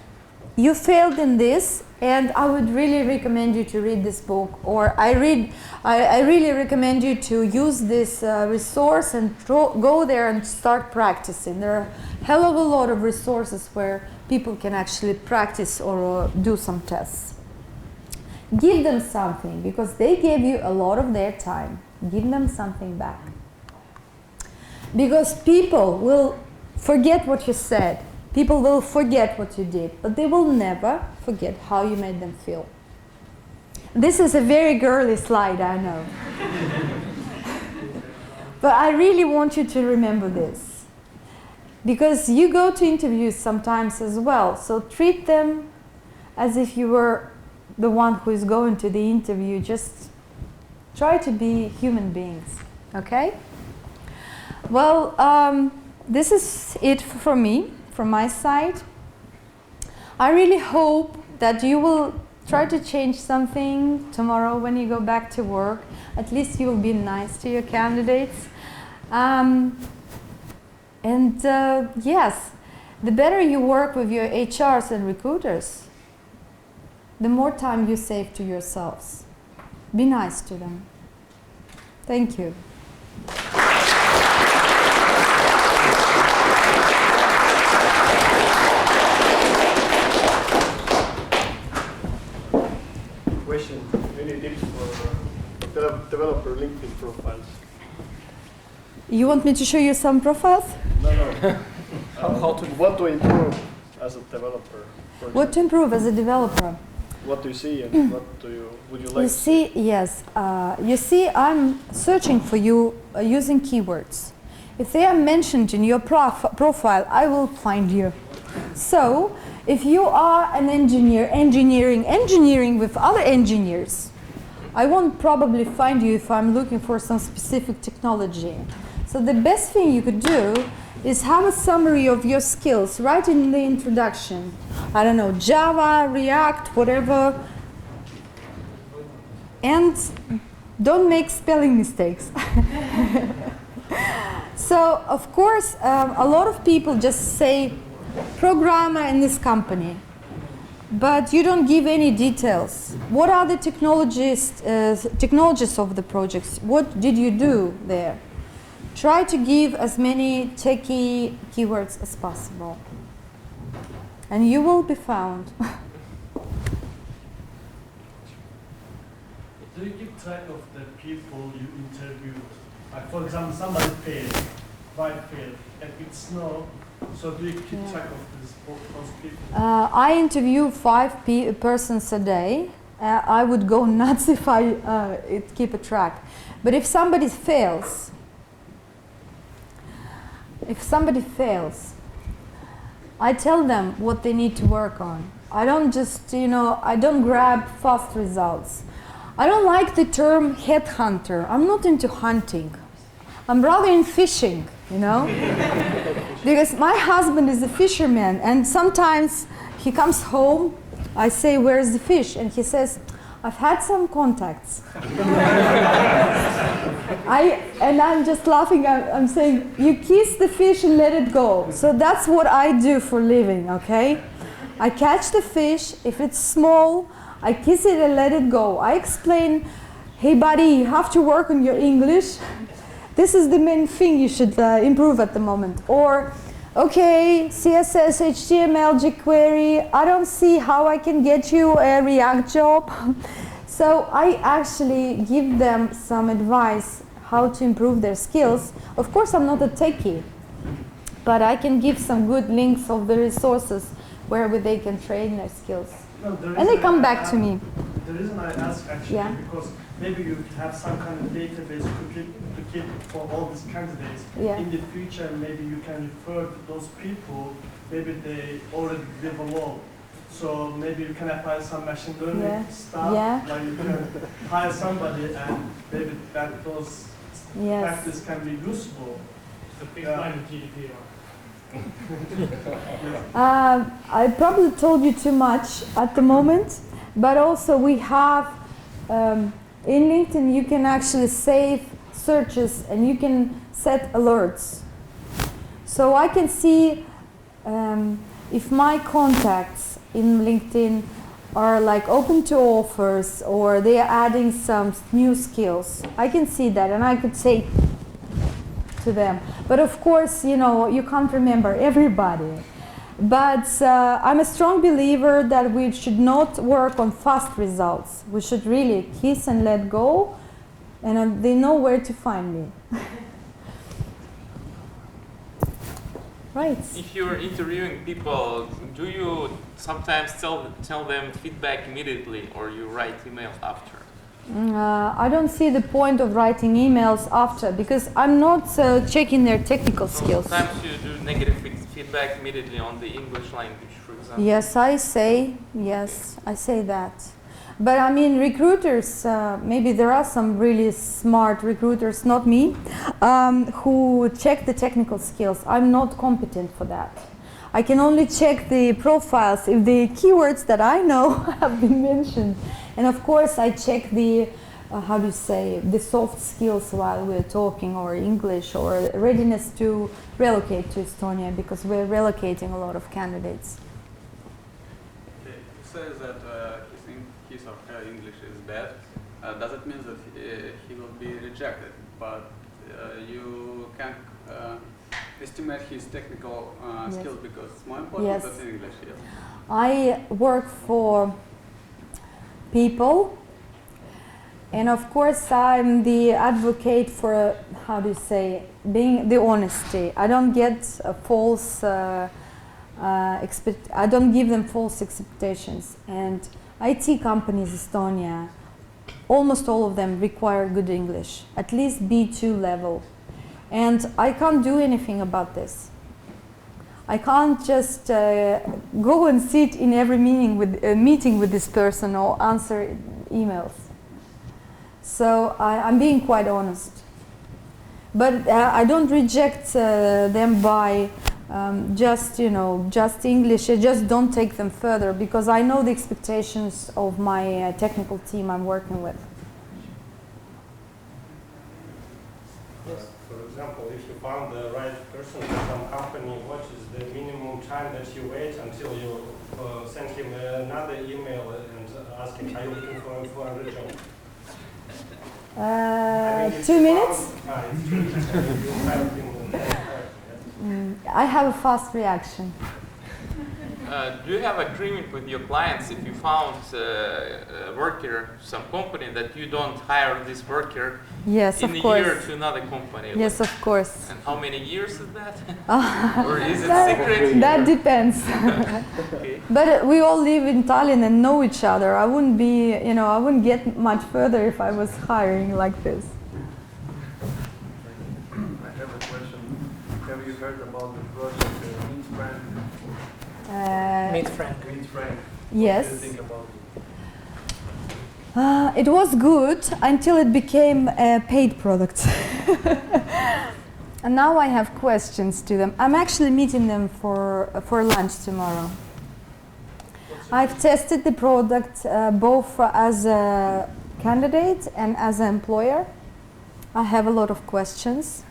you failed in this and I would really recommend you to read this book, or I really recommend you to use this resource and go there and start practicing. There are a hell of a lot of resources where people can actually practice or do some tests. Give them something because they gave you a lot of their time. Give them something back. Because people will forget what you said. People will forget what you did, but they will never forget how you made them feel. This is a very girly slide, I know. But I really want you to remember this. Because you go to interviews sometimes as well, so treat them as if you were the one who is going to the interview. Just try to be human beings, okay? Well, this is it for me. From my side, I really hope that you will try to change something tomorrow when you go back to work. At least you will be nice to your candidates. And yes, the better you work with your HRs and recruiters, the more time you save to yourselves. Be nice to them. Thank you. Question, any tips for developer LinkedIn profiles? You want me to show you some profiles? No. What to improve as a developer? What to improve as a developer? What do you see and what would you like You to see, yes. You see, I'm searching for you using keywords. If they are mentioned in your profile, I will find you. So, if you are an engineer, engineering with other engineers, I won't probably find you if I'm looking for some specific technology. So the best thing you could do is have a summary of your skills right in the introduction. I don't know, Java, React, whatever. And don't make spelling mistakes. So, of course, a lot of people just say programmer in this company, but you don't give any details. What are the technologies of the projects? What did you do there? Try to give as many techie keywords as possible, and you will be found. Do you keep track of the people you interviewed? Like, for example, somebody failed, and it's no. So do you keep track of those people? I interview 5 persons a day. I would go nuts if I keep a track. But if somebody fails, I tell them what they need to work on. I don't just, I don't grab fast results. I don't like the term headhunter. I'm not into hunting. I'm rather in fishing, because my husband is a fisherman, and sometimes he comes home, I say, "Where's the fish?" And he says, "I've had some contacts." And I'm just laughing. I'm saying, you kiss the fish and let it go. So that's what I do for a living, okay? I catch the fish. If it's small, I kiss it and let it go. I explain, "Hey buddy, you have to work on your English. This is the main thing you should improve at the moment." Or, "Okay, CSS, HTML, jQuery, I don't see how I can get you a React job." So I actually give them some advice how to improve their skills. Of course, I'm not a techie, but I can give some good links of the resources where they can train their skills. No, And they come back to me. The reason I ask actually, Yeah. because maybe you have some kind of database to keep for all these candidates. Yeah. In the future, maybe you can refer to those people, maybe they already developed. So maybe you can apply some machine learning stuff, like you can hire somebody and maybe those practice can be useful. The big line of GDPR. I probably told you too much at the moment, but also we have in LinkedIn you can actually save searches and you can set alerts. So I can see if my contacts in LinkedIn are like open to offers or they are adding some new skills. I can see that and I could say to them. But of course, you can't remember everybody. But I'm a strong believer that we should not work on fast results. We should really kiss and let go, and they know where to find me. Right. If you're interviewing people, do you sometimes tell them feedback immediately, or you write emails after? I don't see the point of writing emails after, because I'm not checking their technical skills. Sometimes you do negative feedback immediately on the English language, for example. Yes, I say that. But I mean, recruiters, maybe there are some really smart recruiters, not me, who check the technical skills. I'm not competent for that. I can only check the profiles if the keywords that I know have been mentioned. And of course, I check the how do you say, the soft skills while we're talking, or English, or readiness to relocate to Estonia, because we're relocating a lot of candidates. Okay. He says that his or her English is bad. Does it mean that he will be rejected? But you can estimate his technical skills, because it's more important than English. Yes. I work for people, and of course I'm the advocate for, how do you say, being the honesty. I don't get a false I don't give them false expectations. And IT companies Estonia, almost all of them require good English, at least B2 level. And I can't do anything about this. I can't just go and sit in every meeting with this person or answer emails. So I'm being quite honest. But I don't reject them by just English. I just don't take them further, because I know the expectations of my technical team I'm working with. Yes. For example, if you found the right person for some company, what is the minimum time that you wait until you send him another email and ask him, are you looking for a job? 2 minutes? I have a fast reaction. Do you have agreement with your clients if you found a worker, some company, that you don't hire this worker Yes, in of a course. year to another company? Yes, of course. And how many years is that? Or is it secret? That depends. Okay. But we all live in Tallinn and know each other. I wouldn't be, I wouldn't get much further if I was hiring like this. I have a question. Have you heard about the project Meet Friend? Meet Frank. Meet Friend. Yes. What do you think about it? It was good until it became a paid product. And now I have questions to them. I'm actually meeting them for lunch tomorrow. I've tested the product both as a candidate and as an employer. I have a lot of questions.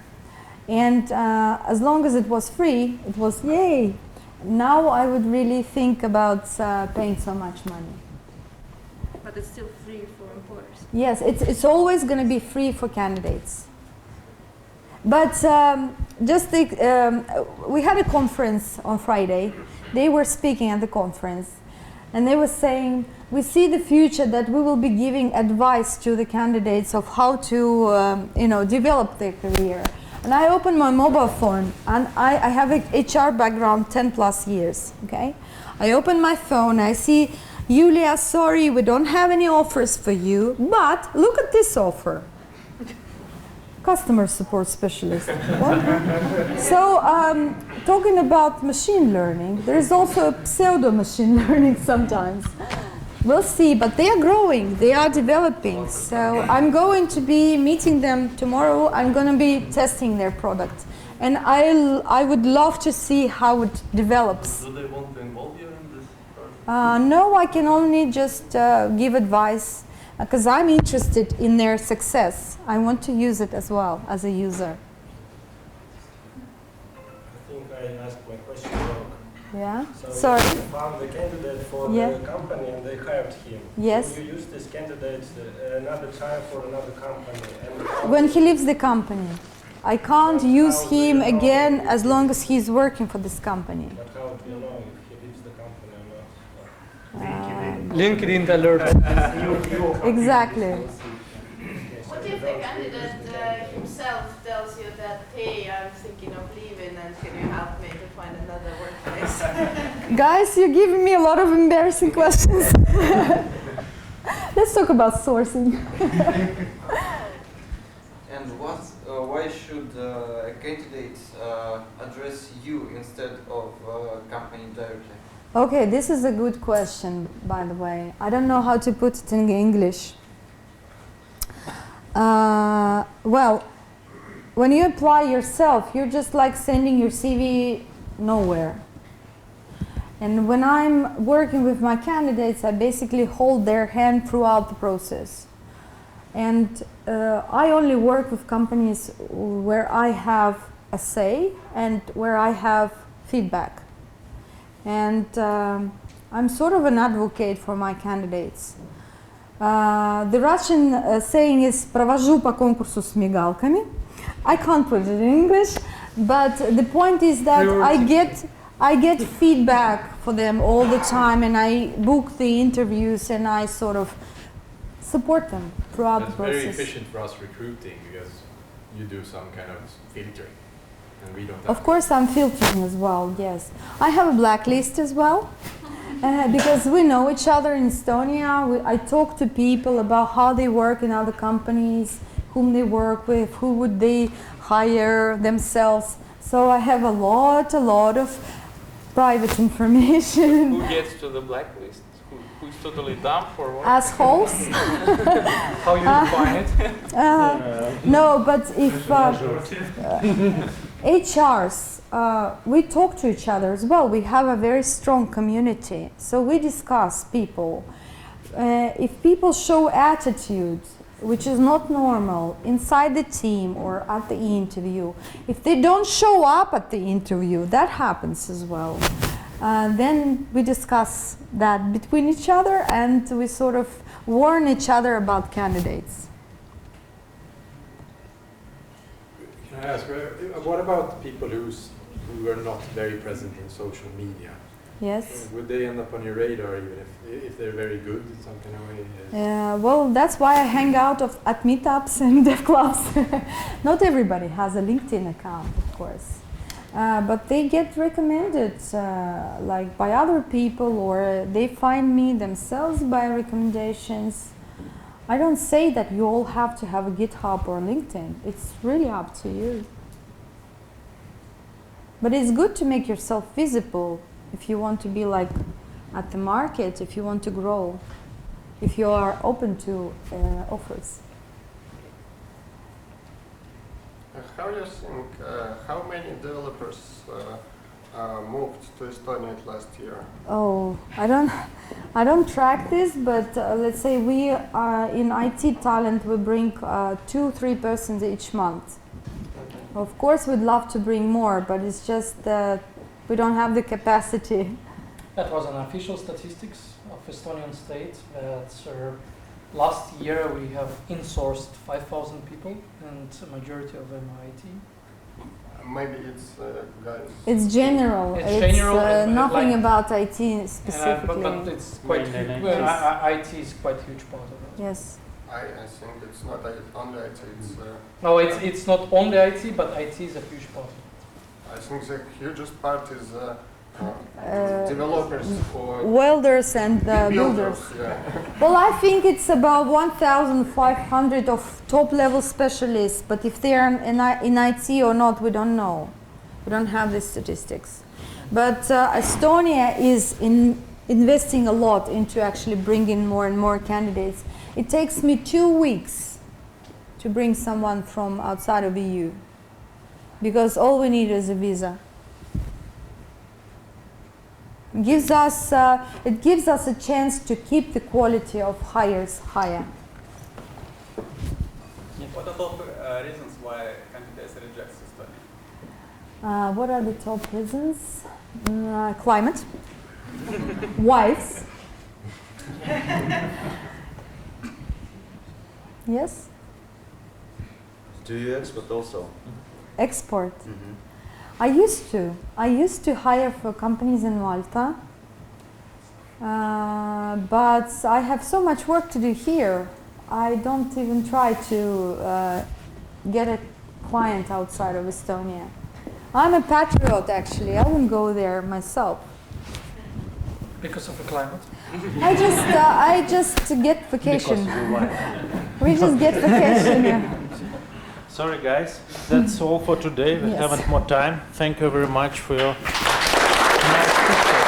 And as long as it was free, it was yay. Now I would really think about paying so much money. But it's still free for employers. Yes, it's always going to be free for candidates. But we had a conference on Friday. They were speaking at the conference, and they were saying, we see the future that we will be giving advice to the candidates of how to develop their career. And I opened my mobile phone, and I have an HR background 10 plus years, okay? I open my phone, I see, Julia, sorry, we don't have any offers for you, but look at this offer. Customer support specialist. So, talking about machine learning, there is also a pseudo machine learning sometimes. We'll see, but they are growing, they are developing. So I'm going to be meeting them tomorrow. I'm going to be testing their product. And I would love to see how it develops. Do they want to involve you in this project? No, I can only just give advice, because I'm interested in their success. I want to use it as well as a user. I think I asked my question wrong. Yeah? So Sorry. you found the candidate for the company and they hired him. Yes. Will you use this candidate another time for another company? And When he leaves the company. I can't use him again as long as he's working for this company. But how do you know if he leaves the company or not? LinkedIn alert. Exactly. What if the candidate himself tells you that, hey, I'm thinking of leaving and can you help me to find another workplace? Guys, you're giving me a lot of embarrassing questions. Let's talk about sourcing. And why should a candidate address you instead of company directly? Okay, this is a good question, by the way. I don't know how to put it in English. Well, when you apply yourself, you're just like sending your CV nowhere. And when I'm working with my candidates, I basically hold their hand throughout the process. And I only work with companies where I have a say and where I have feedback. And I'm sort of an advocate for my candidates. The Russian saying is «провожу по конкурсу с мигалками». I can't put it in English, but the point is that I get feedback for them all the time, and I book the interviews and I sort of support them throughout the process. That's very efficient for us recruiting because you do some kind of filtering, and we don't have Of course, I'm filtering as well, yes. I have a blacklist as well, because we know each other in Estonia. I talk to people about how they work in other companies, whom they work with, who would they hire themselves. So I have a lot of private information. Who gets to the blacklist? Who's totally dumb for what? Assholes. How you define it? No, but if HRs, we talk to each other as well. We have a very strong community. So we discuss people. If people show attitude, which is not normal, inside the team or at the interview, if they don't show up at the interview, that happens as well. Then we discuss that between each other, and we sort of warn each other about candidates. Can I ask, what about people who are not very present in social media? Yes. Would they end up on your radar even if they're very good in some kind of way? Yes. Well, that's why I hang out at meetups and dev clubs. Not everybody has a LinkedIn account, of course. But they get recommended like by other people, or they find me themselves by recommendations. I don't say that you all have to have a GitHub or LinkedIn. It's really up to you. But it's good to make yourself visible if you want to be like at the market, if you want to grow, if you are open to offers. How do you think, how many developers moved to Estonia last year? Oh, I don't track this, but let's say we are in IT talent, we bring 2-3 persons each month. Of course, we'd love to bring more, but it's just that we don't have the capacity. That was an official statistics of Estonian state. That last year we have insourced 5,000 people, and a majority of them are IT. Maybe it's guys. It's general. It's general, nothing like, about IT specifically. But it's quite huge. IT is quite a huge part of it. Yes. I think it's not only IT. It's, no, it's not only IT, but IT is a huge part of it. I think the hugest part is developers or welders and builders. Yeah. Well, I think it's about 1,500 of top-level specialists, but if they are in IT or not, we don't know. We don't have the statistics. But Estonia is investing a lot into actually bringing more and more candidates. It takes me 2 weeks to bring someone from outside of EU, because all we need is a visa. It gives us a chance to keep the quality of hires higher. What are the reasons why candidates reject Estonia? What are the top reasons? Climate, wives. Yes? Do you export also? Export. Mm-hmm. I used to hire for companies in Malta, but I have so much work to do here. I don't even try to get a client outside of Estonia. I'm a patriot, actually. I wouldn't go there myself. Because of the climate? I just get vacation. We just get vacation. Yeah. Sorry guys, that's all for today. We haven't more time. Thank you very much for your nice picture.